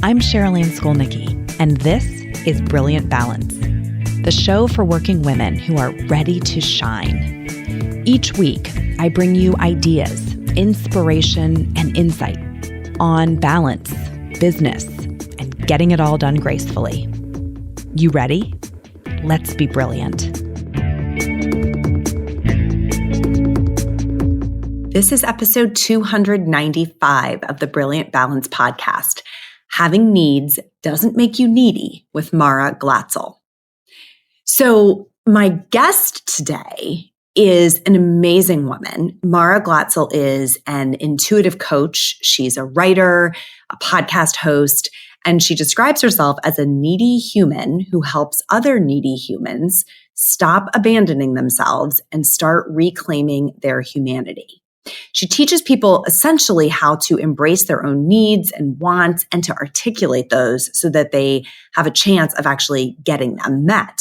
I'm Sherilyn Skolnicki, and this is Brilliant Balance, the show for working women who are ready to shine. Each week, I bring you ideas, inspiration, and insight on balance, business, and getting it all done gracefully. You ready? Let's be brilliant. This is episode 295 of the Brilliant Balance podcast. Having needs doesn't make you needy with Mara Glatzel. So my guest today is an amazing woman. Mara Glatzel is an intuitive coach. She's a writer, a podcast host, and she describes herself as a needy human who helps other needy humans stop abandoning themselves and start reclaiming their humanity. She teaches people essentially how to embrace their own needs and wants and to articulate those so that they have a chance of actually getting them met.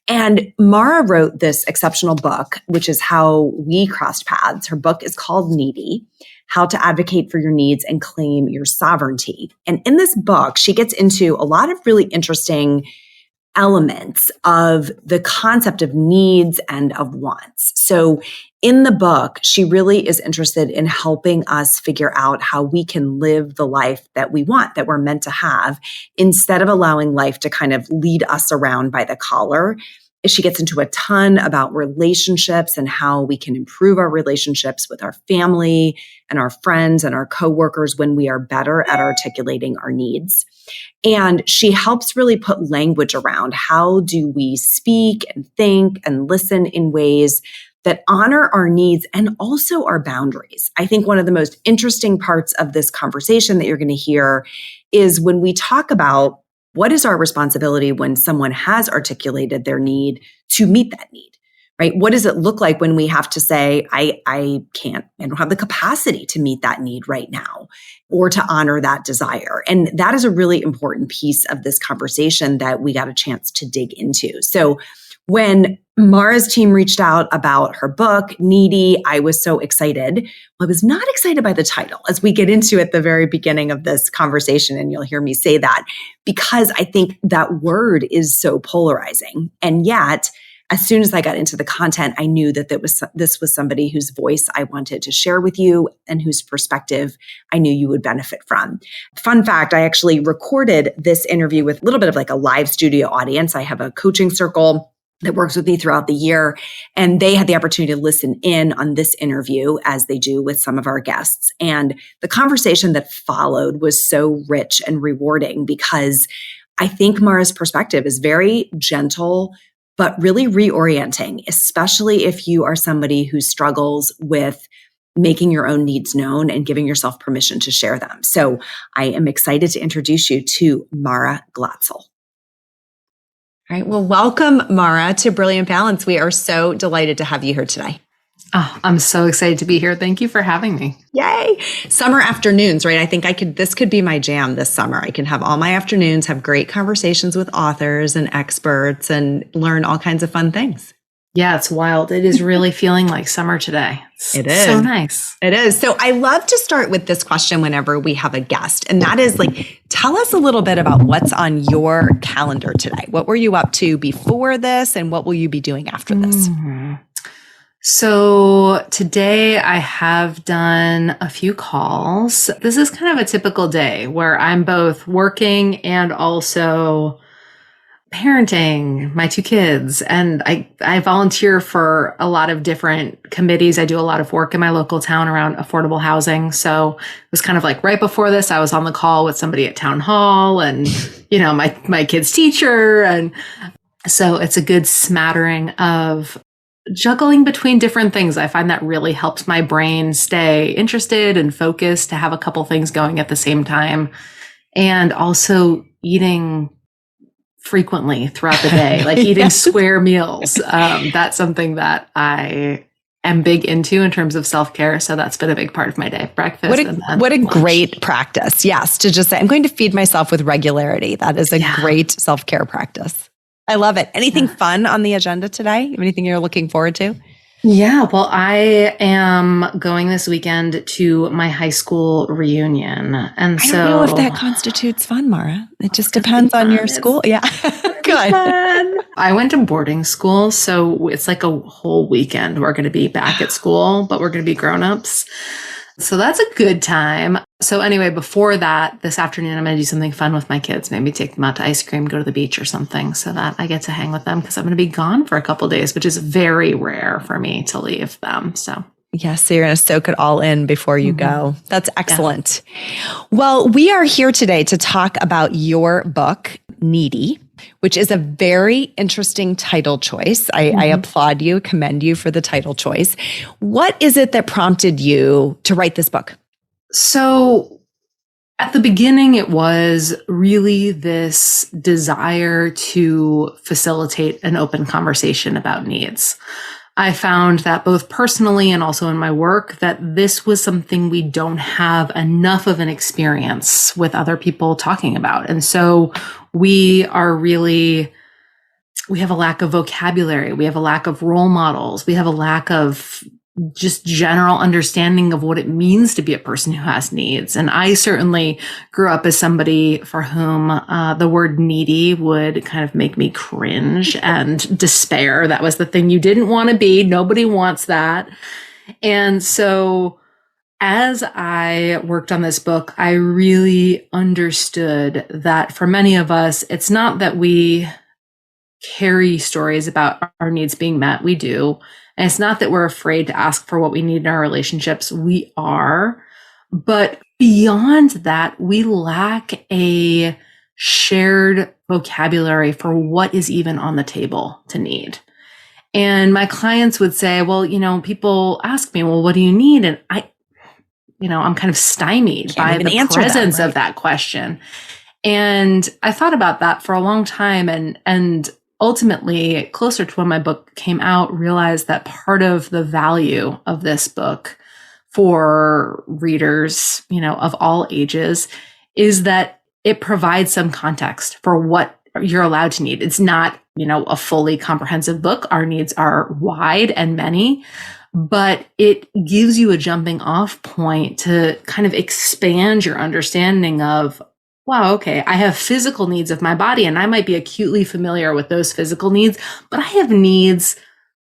And Mara wrote this exceptional book, which is how we crossed paths. Her book is called Needy: How to Advocate for Your Needs and Claim Your Sovereignty. And in this book, she gets into a lot of really interesting elements of the concept of needs and of wants. So in the book, she really is interested in helping us figure out how we can live the life that we want, that we're meant to have, instead of allowing life to kind of lead us around by the collar. She gets into a ton about relationships and how we can improve our relationships with our family and our friends and our coworkers when we are better at articulating our needs. And she helps really put language around how do we speak and think and listen in ways that honor our needs and also our boundaries. I think one of the most interesting parts of this conversation that you're going to hear is when we talk about what is our responsibility when someone has articulated their need to meet that need, right? What does it look like when we have to say, I don't have the capacity to meet that need right now, or to honor that desire? And that is a really important piece of this conversation that we got a chance to dig into. So when Mara's team reached out about her book, Needy, I was so excited. Well, I was not excited by the title, as we get into at the very beginning of this conversation, and you'll hear me say that, because I think that word is so polarizing. And yet, as soon as I got into the content, I knew that this was somebody whose voice I wanted to share with you and whose perspective I knew you would benefit from. Fun fact, I actually recorded this interview with a little bit of like a live studio audience. I have a coaching circle that works with me throughout the year, and they had the opportunity to listen in on this interview, as they do with some of our guests. And the conversation that followed was so rich and rewarding, because I think Mara's perspective is very gentle, but really reorienting, especially if you are somebody who struggles with making your own needs known and giving yourself permission to share them. So I am excited to introduce you to Mara Glatzel. All right. Well, welcome, Mara, to Brilliant Balance. We are so delighted to have you here today. Oh, I'm so excited to be here. Thank you for having me. Yay. Summer afternoons, right? I think this could be my jam this summer. I can have all my afternoons, have great conversations with authors and experts, and learn all kinds of fun things. Yeah, it's wild. It is really feeling like summer today. It is. So nice. It is. So I love to start with this question whenever we have a guest. And that is like, tell us a little bit about what's on your calendar today. What were you up to before this, and what will you be doing after this? Mm-hmm. So today I have done a few calls. This is kind of a typical day where I'm both working and also parenting my two kids. And I volunteer for a lot of different committees. I do a lot of work in my local town around affordable housing. So it was kind of like right before this, I was on the call with somebody at town hall and, my kid's teacher. And so it's a good smattering of juggling between different things. I find that really helps my brain stay interested and focused, to have a couple things going at the same time. And also eating frequently throughout the day, like eating square meals. That's something that I am big into in terms of self-care. So that's been a big part of my day. Breakfast. What a great practice. Yes. To just say, I'm going to feed myself with regularity. That is a great self-care practice. I love it. Anything fun on the agenda today? Anything you're looking forward to? Yeah, well, I am going this weekend to my high school reunion. And I don't know if that constitutes fun, Mara. It just depends on your school. Yeah. Good. Fun. I went to boarding school, so it's like a whole weekend. We're going to be back at school, but we're going to be grown-ups. So that's a good time. So anyway, before that, this afternoon, I'm going to do something fun with my kids. Maybe take them out to ice cream, go to the beach or something so that I get to hang with them because I'm going to be gone for a couple of days, which is very rare for me to leave them. So yes, so you're going to soak it all in before you go. That's excellent. Yeah. Well, we are here today to talk about your book, Needy, which is a very interesting title choice. I applaud you, commend you for the title choice. What is it that prompted you to write this book? So at the beginning, it was really this desire to facilitate an open conversation about needs. I found that both personally and also in my work, that this was something we don't have enough of an experience with other people talking about. And so we have a lack of vocabulary. We have a lack of role models. We have a lack of just general understanding of what it means to be a person who has needs. And I certainly grew up as somebody for whom the word needy would kind of make me cringe and despair. That was the thing you didn't want to be. Nobody wants that. And so as I worked on this book, I really understood that for many of us, it's not that we carry stories about our needs being met. We do. And it's not that we're afraid to ask for what we need in our relationships. We are. But beyond that, we lack a shared vocabulary for what is even on the table to need. And my clients would say, well, people ask me, well, what do you need? And I'm kind of stymied by the presence of that question. And I thought about that for a long time and ultimately, closer to when my book came out, realized that part of the value of this book for readers, of all ages, is that it provides some context for what you're allowed to need. It's not, a fully comprehensive book. Our needs are wide and many, but it gives you a jumping off point to kind of expand your understanding of, wow, okay, I have physical needs of my body and I might be acutely familiar with those physical needs, but I have needs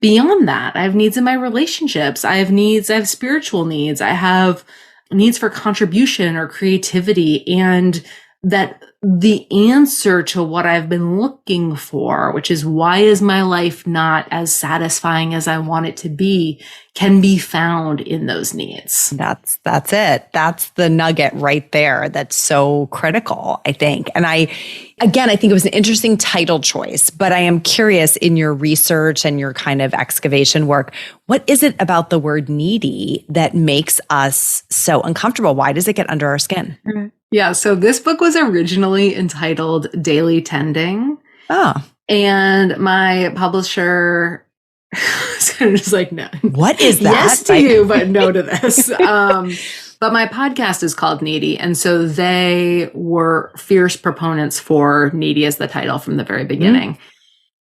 beyond that. I have needs in my relationships. I have spiritual needs. I have needs for contribution or creativity, and that the answer to what I've been looking for, which is why is my life not as satisfying as I want it to be, can be found in those needs. That's it. That's the nugget right there. That's so critical, I think. And I think it was an interesting title choice, but I am curious, in your research and your kind of excavation work, what is it about the word needy that makes us so uncomfortable? Why does it get under our skin? Yeah. So this book was originally entitled Daily Tending. Oh. And my publisher was kind of just like, no. What is that? Yes to you, but no to this. But my podcast is called Needy. And so they were fierce proponents for Needy as the title from the very beginning. Mm-hmm.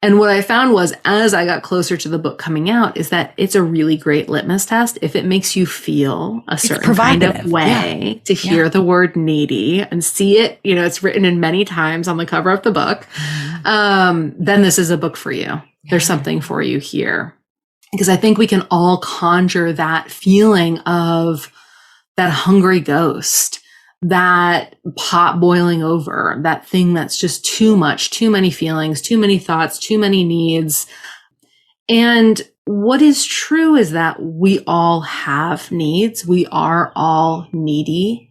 And what I found was, as I got closer to the book coming out, is that it's a really great litmus test. If it makes you feel a certain kind of way to hear the word needy and see it, it's written in many times on the cover of the book, then this is a book for you. Yeah. There's something for you here. Because I think we can all conjure that feeling of that hungry ghost, that pot boiling over, that thing that's just too much, too many feelings, too many thoughts, too many needs. And what is true is that we all have needs. We are all needy.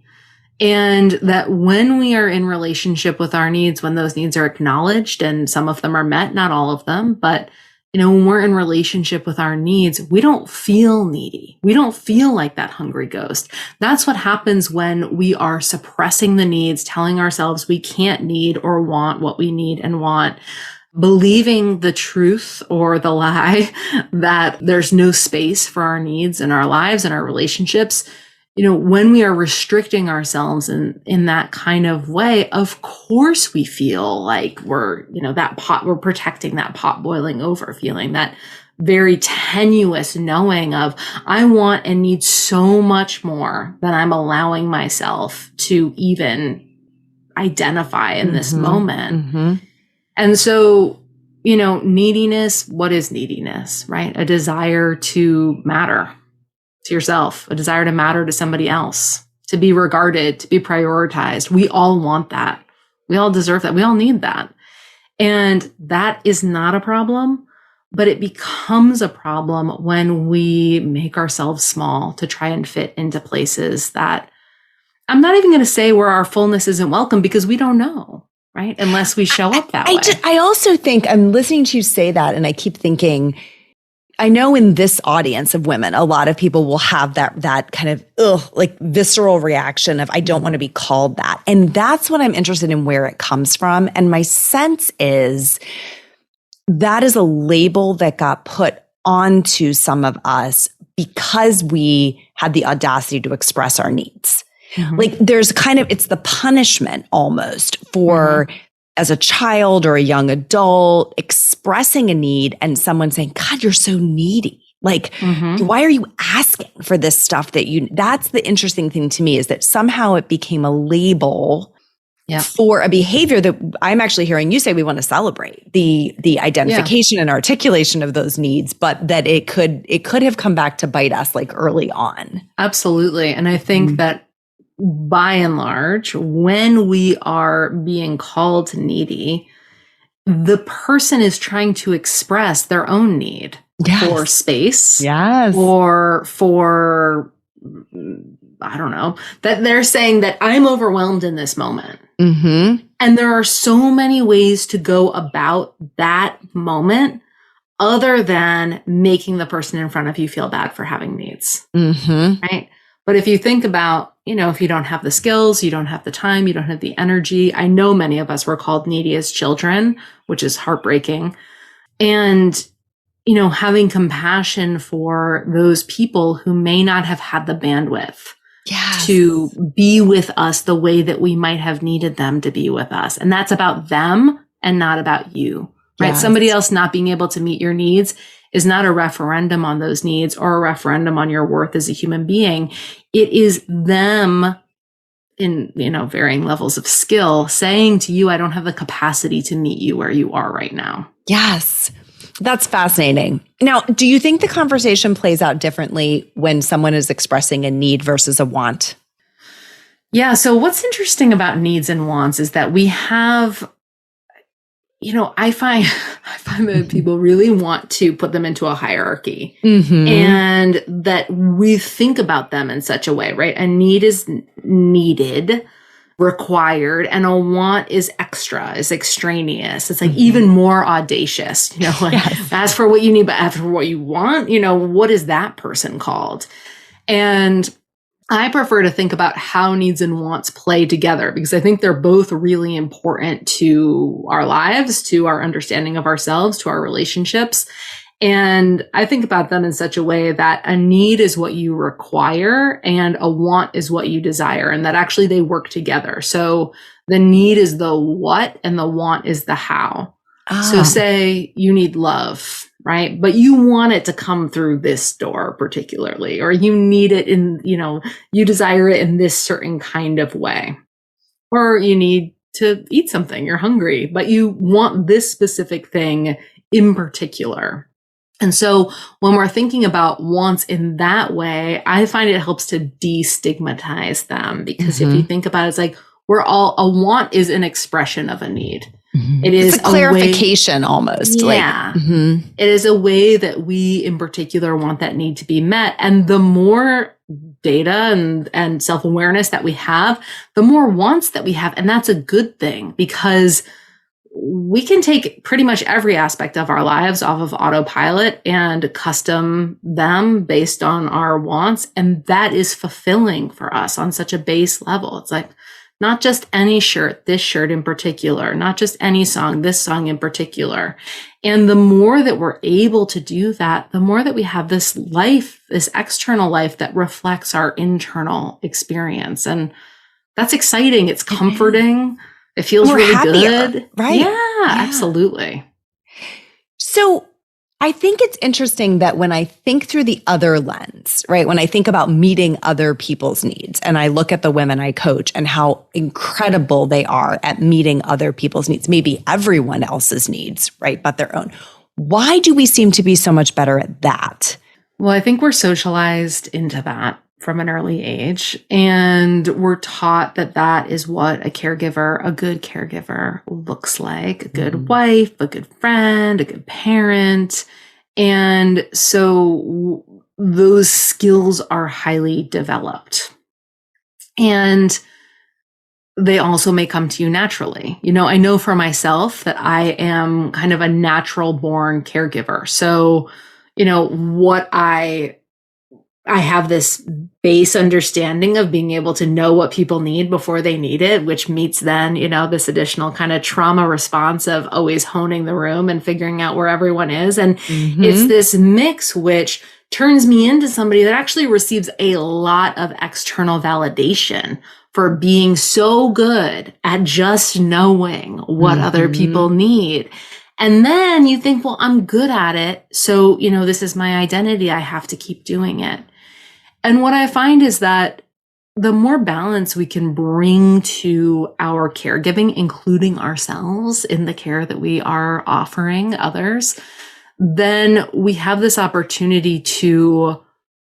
And that when we are in relationship with our needs, when those needs are acknowledged, and some of them are met, not all of them, but when we're in relationship with our needs, we don't feel needy. We don't feel like that hungry ghost. That's what happens when we are suppressing the needs, telling ourselves we can't need or want what we need and want, believing the truth or the lie that there's no space for our needs in our lives and our relationships. When we are restricting ourselves in that kind of way, of course we feel like we're protecting that pot boiling over feeling, that very tenuous knowing of I want and need so much more than I'm allowing myself to even identify in this moment. And so, neediness, what is neediness, right? A desire to matter to yourself, a desire to matter to somebody else, to be regarded, to be prioritized. We all want that. We all deserve that. We all need that. And that is not a problem, but it becomes a problem when we make ourselves small to try and fit into places that I'm not even going to say where our fullness isn't welcome, because we don't know, right? Unless we show up that way. I also think I'm listening to you say that, and I keep thinking, I know in this audience of women, a lot of people will have that kind of visceral reaction of, I don't want to be called that. And that's what I'm interested in, where it comes from. And my sense is that is a label that got put onto some of us because we had the audacity to express our needs. Like there's it's the punishment almost for as a child or a young adult expressing a need and someone saying, God, you're so needy. Like, why are you asking for this stuff that's the interesting thing to me, is that somehow it became a label for a behavior that I'm actually hearing you say we want to celebrate the identification and articulation of those needs, but that it could have come back to bite us like early on. Absolutely. And I think that by and large, when we are being called needy, the person is trying to express their own need for space. Or for, I don't know, that they're saying that I'm overwhelmed in this moment. And there are so many ways to go about that moment other than making the person in front of you feel bad for having needs. Right? But if you think about, if you don't have the skills, you don't have the time, you don't have the energy. I know many of us were called needy as children, which is heartbreaking. And, having compassion for those people who may not have had the bandwidth to be with us the way that we might have needed them to be with us. And that's about them and not about you, right? Somebody else not being able to meet your needs is not a referendum on those needs or a referendum on your worth as a human being. It is them in, varying levels of skill saying to you, I don't have the capacity to meet you where you are right now. Yes. That's fascinating. Now, do you think the conversation plays out differently when someone is expressing a need versus a want? Yeah. So what's interesting about needs and wants is that we have, I find that people really want to put them into a hierarchy and that we think about them in such a way, right? A need is needed, required, and a want is extra, is extraneous. It's like even more audacious, ask for what you need, but after what you want, what is that person called? And I prefer to think about how needs and wants play together, because I think they're both really important to our lives, to our understanding of ourselves, to our relationships. And I think about them in such a way that a need is what you require and a want is what you desire, and that actually they work together. So the need is the what and the want is the how. So say you need love, right? But you want it to come through this door particularly, or you need it in, you desire it in this certain kind of way, or you need to eat something, you're hungry, but you want this specific thing in particular. And so when we're thinking about wants in that way, I find it helps to destigmatize them, because if you think about it, it's like a want is an expression of a need. It is a clarification almost. Yeah. It is a way that we in particular want that need to be met. And the more data and self-awareness that we have, the more wants that we have. And that's a good thing, because we can take pretty much every aspect of our lives off of autopilot and custom them based on our wants. And that is fulfilling for us on such a base level. It's like, not just any shirt, this shirt in particular, not just any song, this song in particular. And the more that we're able to do that, the more that we have this life, this external life that reflects our internal experience. And that's exciting. It's comforting. It feels really happier, good. right? Yeah, absolutely. So I think it's interesting that when I think through the other lens, right, when I think about meeting other people's needs and I look at the women I coach and how incredible they are at meeting other people's needs, maybe everyone else's needs, right, but their own. Why do we seem to be so much better at that? Well, I think we're socialized into that from an early age, and we're taught that that is what a good caregiver looks like, a good wife, a good friend, a good parent. And so those skills are highly developed. And they also may come to you naturally. I know for myself that I am kind of a natural born caregiver. So, what I have this base understanding of being able to know what people need before they need it, which meets then, this additional kind of trauma response of always honing the room and figuring out where everyone is. And it's this mix which turns me into somebody that actually receives a lot of external validation for being so good at just knowing what other people need. And then you think, well, I'm good at it. So, this is my identity. I have to keep doing it. And what I find is that the more balance we can bring to our caregiving, including ourselves in the care that we are offering others, then we have this opportunity to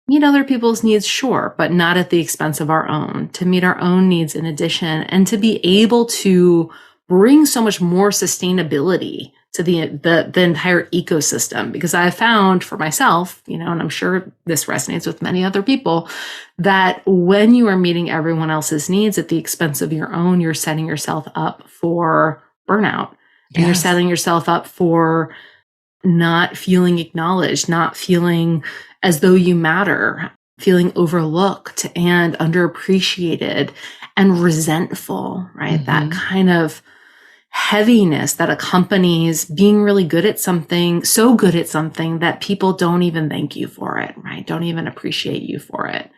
meet other people's needs, sure, but not at the expense of our own, to meet our own needs in addition, and to be able to bring so much more sustainability to the entire ecosystem. Because I found for myself, and I'm sure this resonates with many other people, that when you are meeting everyone else's needs at the expense of your own, you're setting yourself up for burnout. And you're setting yourself up for not feeling acknowledged, not feeling as though you matter, feeling overlooked and underappreciated and resentful, right? That kind of heaviness that accompanies being really good at something, so good at something that people don't even thank you for it, right? Don't even appreciate you for it.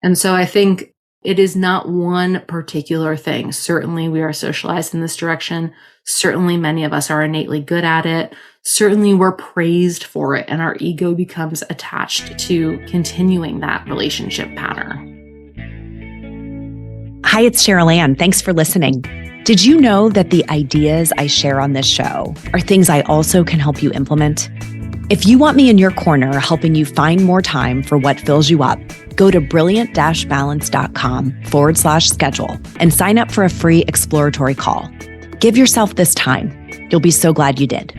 And so I think it is not one particular thing. Certainly we are socialized in this direction. Certainly many of us are innately good at it. Certainly we're praised for it, and our ego becomes attached to continuing that relationship pattern. Hi, it's Cheryl Ann. Thanks for listening. Did you know that the ideas I share on this show are things I also can help you implement? If you want me in your corner helping you find more time for what fills you up, go to brilliant-balance.com/schedule and sign up for a free exploratory call. Give yourself this time. You'll be so glad you did.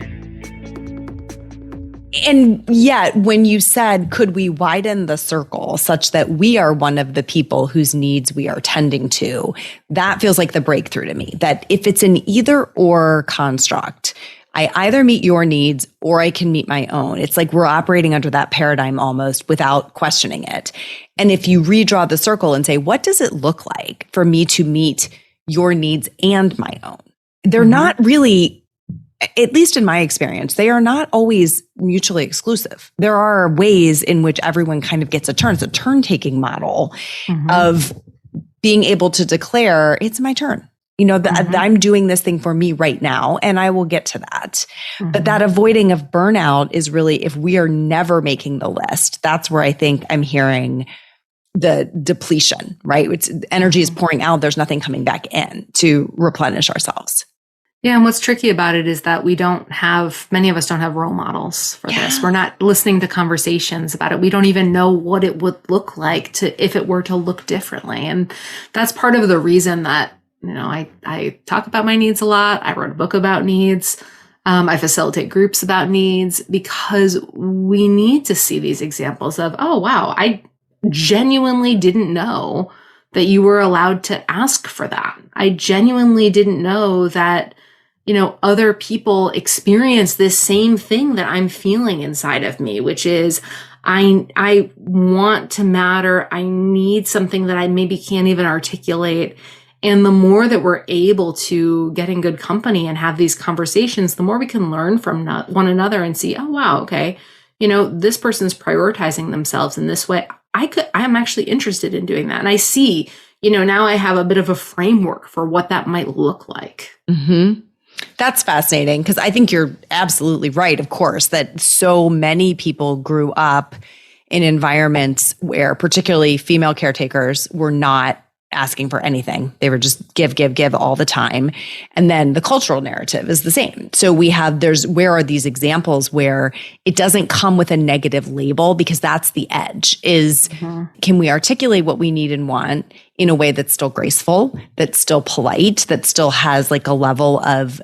And yet, when you said, could we widen the circle such that we are one of the people whose needs we are tending to, that feels like the breakthrough to me. That if it's an either or construct, I either meet your needs or I can meet my own. It's like we're operating under that paradigm almost without questioning it. And if you redraw the circle and say, what does it look like for me to meet your needs and my own? They're not really, at least in my experience, they are not always mutually exclusive. There are ways in which everyone kind of gets a turn. It's a turn-taking model of being able to declare, it's my turn. I'm doing this thing for me right now, and I will get to that. But that avoiding of burnout is really, if we are never making the list, that's where I think I'm hearing the depletion, right? It's energy is pouring out. There's nothing coming back in to replenish ourselves. Yeah. And what's tricky about it is that many of us don't have role models for this. We're not listening to conversations about it. We don't even know what it would look like if it were to look differently. And that's part of the reason that, I talk about my needs a lot. I wrote a book about needs. I facilitate groups about needs, because we need to see these examples of, oh, wow, I genuinely didn't know that you were allowed to ask for that. I genuinely didn't know that, other people experience this same thing that I'm feeling inside of me, which is I want to matter. I need something that I maybe can't even articulate. And the more that we're able to get in good company and have these conversations, the more we can learn from one another and see, oh, wow, okay, this person's prioritizing themselves in this way. I am actually interested in doing that. And I see, now I have a bit of a framework for what that might look like. That's fascinating because I think you're absolutely right, of course, that so many people grew up in environments where particularly female caretakers were not asking for anything. They were just give all the time. And then the cultural narrative is the same. So where are these examples where it doesn't come with a negative label, because that's the edge is, can we articulate what we need and want in a way that's still graceful, that's still polite, that still has like a level of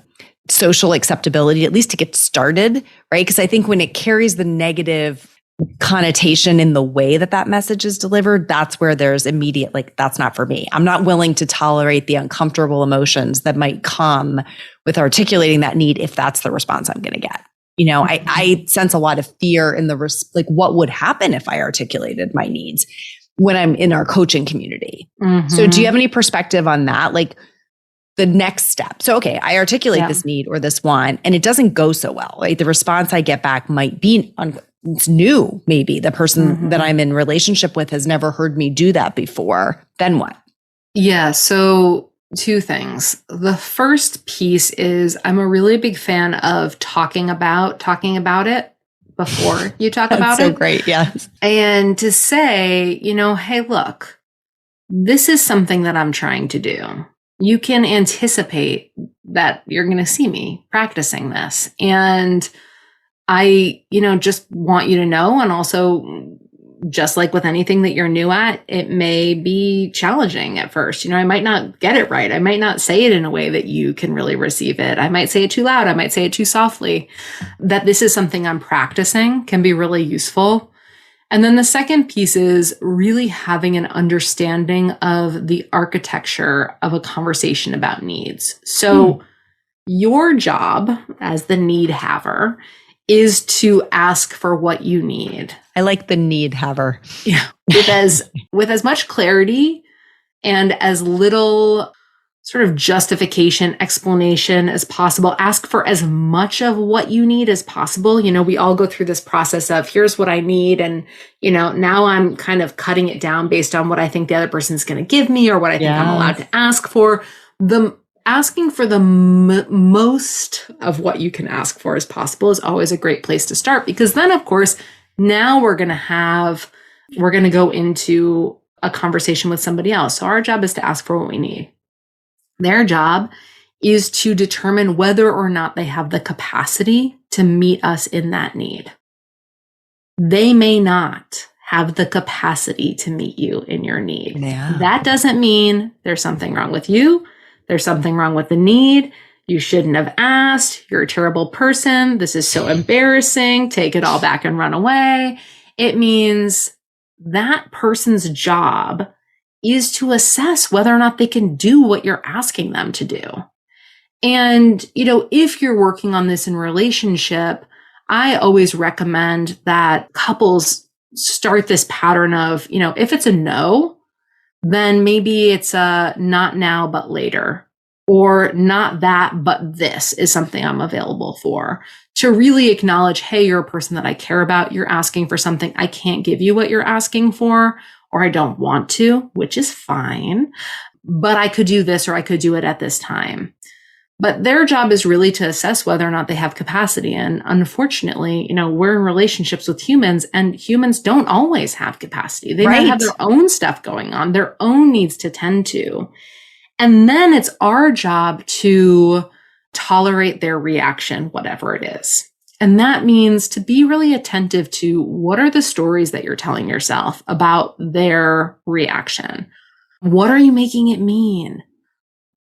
social acceptability, at least to get started, right? Because I think when it carries the negative connotation in the way that message is delivered, that's where there's immediate, like, that's not for me. I'm not willing to tolerate the uncomfortable emotions that might come with articulating that need if that's the response I'm going to get. You know, I sense a lot of fear in like what would happen if I articulated my needs when I'm in our coaching community. So do you have any perspective on that? Like the next step. So, okay, I articulate this need or this want, and it doesn't go so well. Right? The response I get back might be it's new. Maybe the person that I'm in relationship with has never heard me do that before. Then what? Yeah. So two things. The first piece is I'm a really big fan of talking about it before you talk about it. So great. Yes. And to say, you know, hey, look, this is something that I'm trying to do. You can anticipate that you're going to see me practicing this. And I, just want you to know. And also, just like with anything that you're new at, it may be challenging at first. I might not get it right. I might not say it in a way that you can really receive it. I might say it too loud. I might say it too softly. That this is something I'm practicing can be really useful. And then the second piece is really having an understanding of the architecture of a conversation about needs. So your job as the need haver is to ask for what you need. I like the need haver. Yeah. With as much clarity and as little sort of justification, explanation as possible. Ask for as much of what you need as possible. We all go through this process of here's what I need. And, now I'm kind of cutting it down based on what I think the other person's going to give me or what I think I'm allowed to ask for. Asking for the most of what you can ask for as possible is always a great place to start, because then, of course, now we're going to go into a conversation with somebody else. So our job is to ask for what we need. Their job is to determine whether or not they have the capacity to meet us in that need. They may not have the capacity to meet you in your need. Yeah. That doesn't mean there's something wrong with you. There's something wrong with the need. You shouldn't have asked. You're a terrible person. This is so embarrassing. Take it all back and run away. It means that person's job is to assess whether or not they can do what you're asking them to do. And, if you're working on this in relationship, I always recommend that couples start this pattern of, if it's a no, then maybe it's a not now, but later, or not that, but this is something I'm available for. To really acknowledge, hey, you're a person that I care about. You're asking for something. I can't give you what you're asking for, or I don't want to, which is fine, but I could do this, or I could do it at this time. But their job is really to assess whether or not they have capacity. And unfortunately, we're in relationships with humans, and humans don't always have capacity. They might have their own stuff going on, their own needs to tend to. And then it's our job to tolerate their reaction, whatever it is. And that means to be really attentive to what are the stories that you're telling yourself about their reaction? What are you making it mean?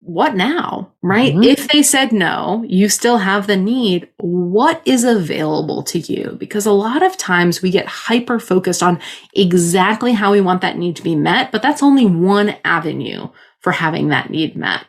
What now, right? If they said no, you still have the need. What is available to you? Because a lot of times we get hyper focused on exactly how we want that need to be met, but that's only one avenue for having that need met.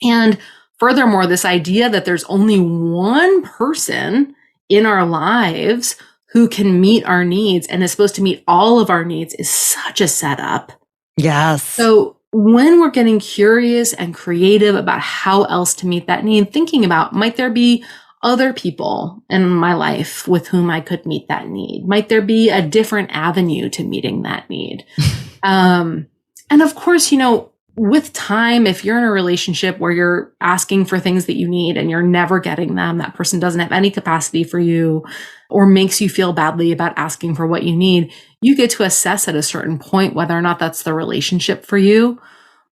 And furthermore, this idea that there's only one person in our lives who can meet our needs and is supposed to meet all of our needs is such a setup. Yes. So when we're getting curious and creative about how else to meet that need, thinking about, might there be other people in my life with whom I could meet that need? Might there be a different avenue to meeting that need? And of course, with time, if you're in a relationship where you're asking for things that you need and you're never getting them, that person doesn't have any capacity for you or makes you feel badly about asking for what you need, you get to assess at a certain point whether or not that's the relationship for you.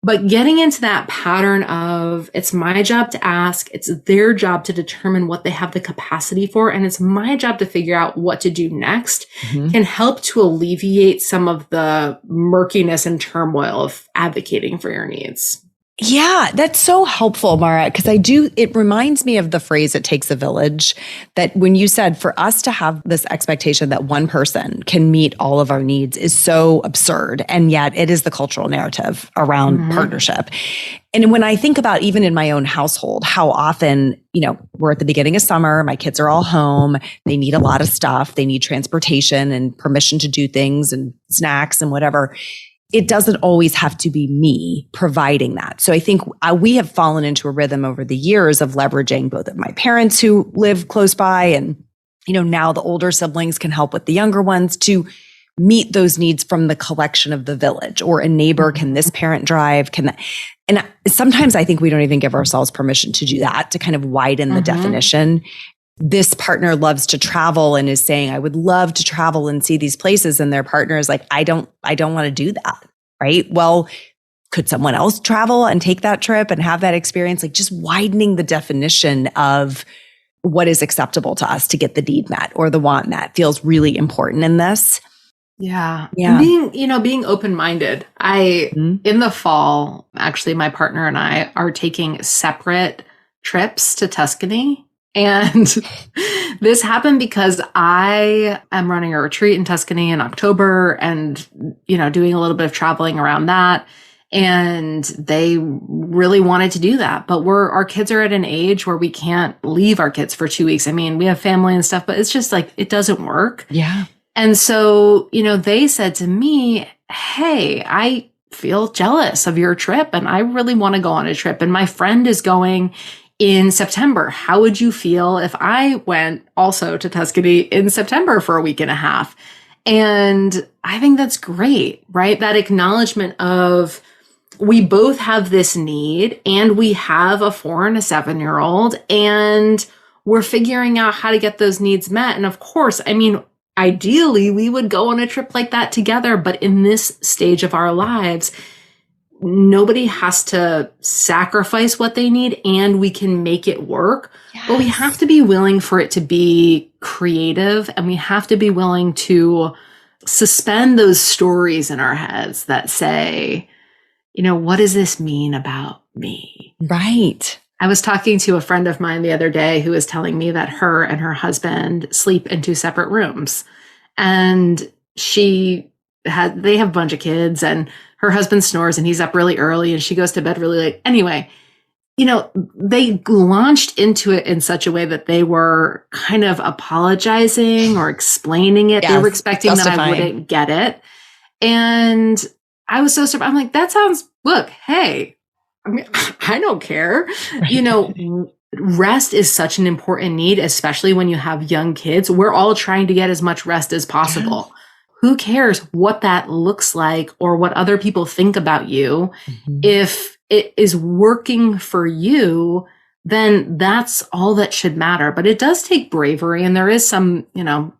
But getting into that pattern of it's my job to ask, it's their job to determine what they have the capacity for, and it's my job to figure out what to do next can help to alleviate some of the murkiness and turmoil of advocating for your needs. Yeah, that's so helpful, Mara, because it reminds me of the phrase, it takes a village, that when you said for us to have this expectation that one person can meet all of our needs is so absurd. And yet it is the cultural narrative around partnership. And when I think about even in my own household, how often, we're at the beginning of summer, my kids are all home, they need a lot of stuff, they need transportation and permission to do things and snacks and whatever. It doesn't always have to be me providing that. So I think we have fallen into a rhythm over the years of leveraging both of my parents who live close by and, now the older siblings can help with the younger ones to meet those needs from the collection of the village, or a neighbor. Can this parent drive? And sometimes I think we don't even give ourselves permission to do that, to kind of widen the definition. This partner loves to travel and is saying, I would love to travel and see these places. And their partner is like, I don't want to do that. Right. Well, could someone else travel and take that trip and have that experience? Like just widening the definition of what is acceptable to us to get the need met or the want met feels really important in this. Yeah. Being open-minded. In the fall, actually, my partner and I are taking separate trips to Tuscany. And this happened because I am running a retreat in Tuscany in October and, doing a little bit of traveling around that. And they really wanted to do that. But our kids are at an age where we can't leave our kids for 2 weeks. I mean, we have family and stuff, but it's just like, it doesn't work. Yeah. And so, they said to me, hey, I feel jealous of your trip and I really want to go on a trip. And my friend is going in September. How would you feel if I went also to Tuscany in September for a week and a half? And I think that's great, right? That acknowledgement of we both have this need and we have a 4 and a 7-year-old and we're figuring out how to get those needs met. And of course, ideally we would go on a trip like that together, but in this stage of our lives, nobody has to sacrifice what they need and we can make it work. Yes. But we have to be willing for it to be creative and we have to be willing to suspend those stories in our heads that say, what does this mean about me? Right. I was talking to a friend of mine the other day who was telling me that her and her husband sleep in 2 separate rooms. And they have a bunch of kids and her husband snores and he's up really early and she goes to bed really late. Anyway, they launched into it in such a way that they were kind of apologizing or explaining it. Yes, they were expecting that I wouldn't get it. And I was so surprised. I'm like, look, hey, I don't care. Right. Rest is such an important need, especially when you have young kids. We're all trying to get as much rest as possible. Who cares what that looks like or what other people think about you? If it is working for you, then that's all that should matter. But it does take bravery. And there is some,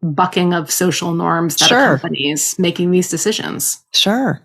bucking of social norms that accompanies making these decisions. Sure.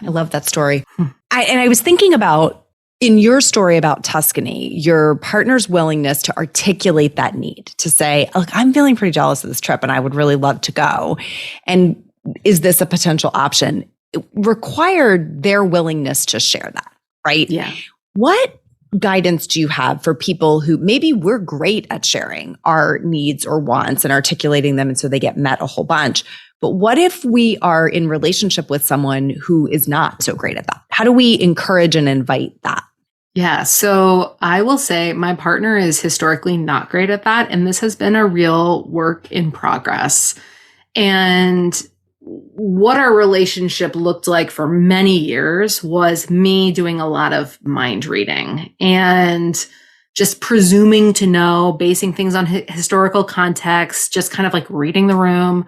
I love that story. I was thinking about, in your story about Tuscany, your partner's willingness to articulate that need, to say, look, I'm feeling pretty jealous of this trip and I would really love to go. And is this a potential option? It required their willingness to share that, right? Yeah. What guidance do you have for people who maybe we're great at sharing our needs or wants and articulating them and so they get met a whole bunch? But what if we are in relationship with someone who is not so great at that? How do we encourage and invite that? Yeah. So I will say my partner is historically not great at that. And this has been a real work in progress. And what our relationship looked like for many years was me doing a lot of mind reading and just presuming to know, basing things on historical context, just kind of like reading the room.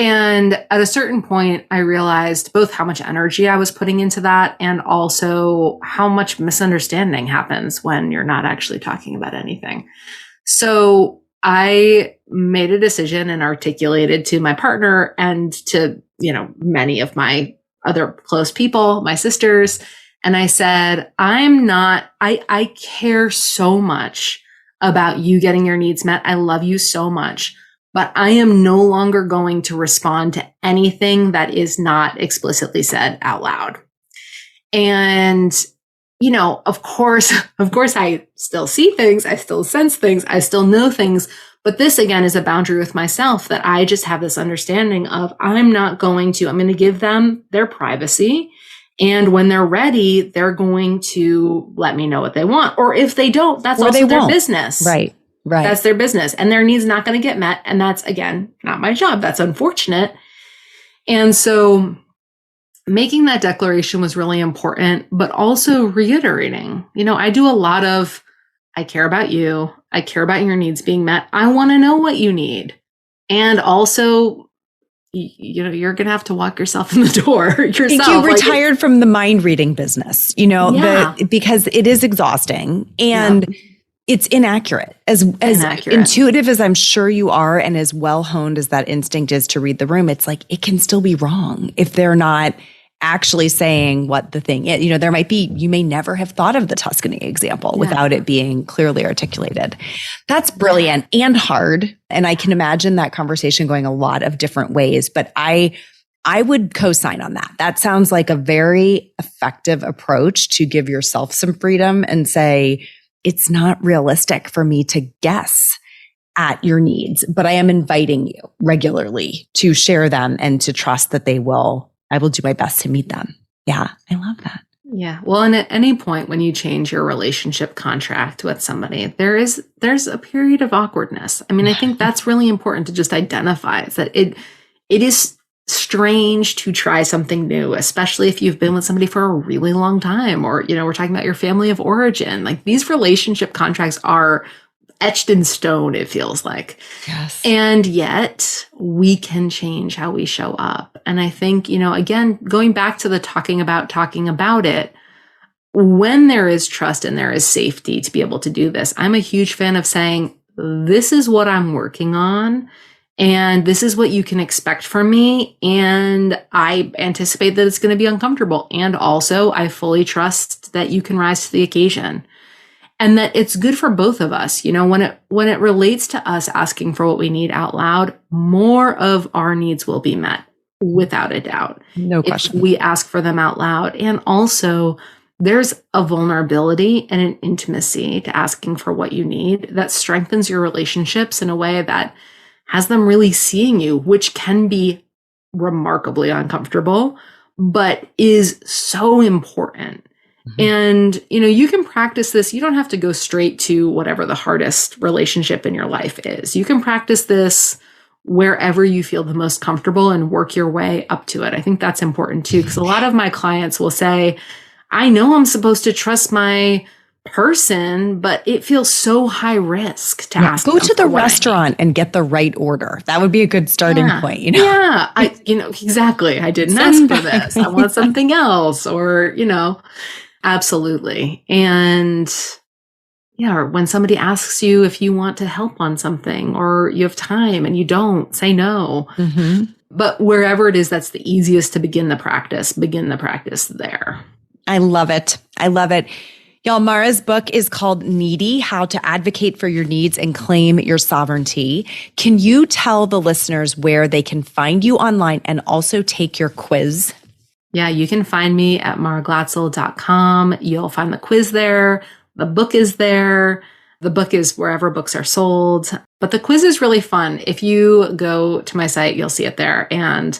And at a certain point, I realized both how much energy I was putting into that and also how much misunderstanding happens when you're not actually talking about anything. So I made a decision and articulated to my partner and to, many of my other close people, my sisters. And I said, I care so much about you getting your needs met. I love you so much. But I am no longer going to respond to anything that is not explicitly said out loud. And, of course, I still see things. I still sense things. I still know things. But this, again, is a boundary with myself that I just have this understanding of I'm going to give them their privacy. And when they're ready, they're going to let me know what they want. Or if they don't, that's also their business. Right. That's their business. And their needs not going to get met. And that's, again, not my job. That's unfortunate. And so making that declaration was really important, but also reiterating, I do a lot of, I care about you. I care about your needs being met. I want to know what you need. And also, you're going to have to walk yourself in the door yourself. I think you retired from the mind reading business, because it is exhausting and it's inaccurate. As intuitive as I'm sure you are and as well honed as that instinct is to read the room, it's like it can still be wrong if they're not actually saying what the thing is. There might be, you may never have thought of the Tuscany example without it being clearly articulated. That's brilliant and hard. And I can imagine that conversation going a lot of different ways, but I would co-sign on that. That sounds like a very effective approach to give yourself some freedom and say, it's not realistic for me to guess at your needs, but I am inviting you regularly to share them and to trust that I will do my best to meet them. Yeah, I love that. Yeah. Well, and at any point when you change your relationship contract with somebody, there's a period of awkwardness. I think that's really important to just identify is that it is strange to try something new, especially if you've been with somebody for a really long time, or, we're talking about your family of origin. Like these relationship contracts are etched in stone, it feels like. Yes. And yet we can change how we show up. And I think, again, going back to the talking about it, when there is trust and there is safety to be able to do this, I'm a huge fan of saying, this is what I'm working on. And this is what you can expect from me. And I anticipate that it's going to be uncomfortable. And also, I fully trust that you can rise to the occasion. And that it's good for both of us. When it relates to us asking for what we need out loud, more of our needs will be met without a doubt. No question. If we ask for them out loud. And also, there's a vulnerability and an intimacy to asking for what you need that strengthens your relationships in a way that has them really seeing you, which can be remarkably uncomfortable, but is so important. Mm-hmm. And, you can practice this. You don't have to go straight to whatever the hardest relationship in your life is. You can practice this wherever you feel the most comfortable and work your way up to it. I think that's important too, because a lot of my clients will say, I know I'm supposed to trust my person, but it feels so high risk to ask. Go to the restaurant and get the right order. That would be a good starting point. Yeah, exactly. I didn't ask for this. I want something else, or absolutely. And or when somebody asks you if you want to help on something, or you have time and you don't, say no. Mm-hmm. But wherever it is, that's the easiest to begin the practice there. I love it. I love it. Y'all, Mara's book is called Needy: How to Advocate for Your Needs and Claim Your Sovereignty. Can you tell the listeners where they can find you online and also take your quiz? Yeah, you can find me at maraglatzel.com. You'll find the quiz there. The book is there. The book is wherever books are sold. But the quiz is really fun. If you go to my site, you'll see it there. And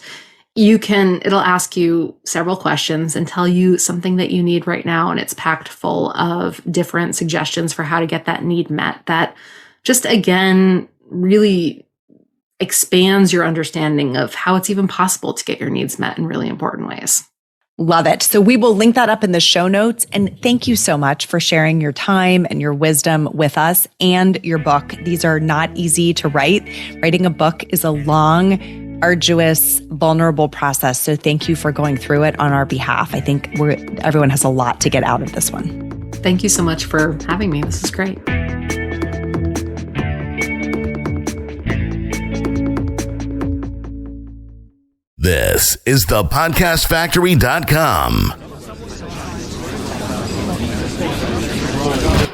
it'll ask you several questions and tell you something that you need right now. And it's packed full of different suggestions for how to get that need met. That just, again, really expands your understanding of how it's even possible to get your needs met in really important ways. Love it. So we will link that up in the show notes. And thank you so much for sharing your time and your wisdom with us and your book. These are not easy to write. Writing a book is a long arduous, vulnerable process. So thank you for going through it on our behalf. I think everyone has a lot to get out of this one. Thank you so much for having me. This is great. This is thepodcastfactory.com.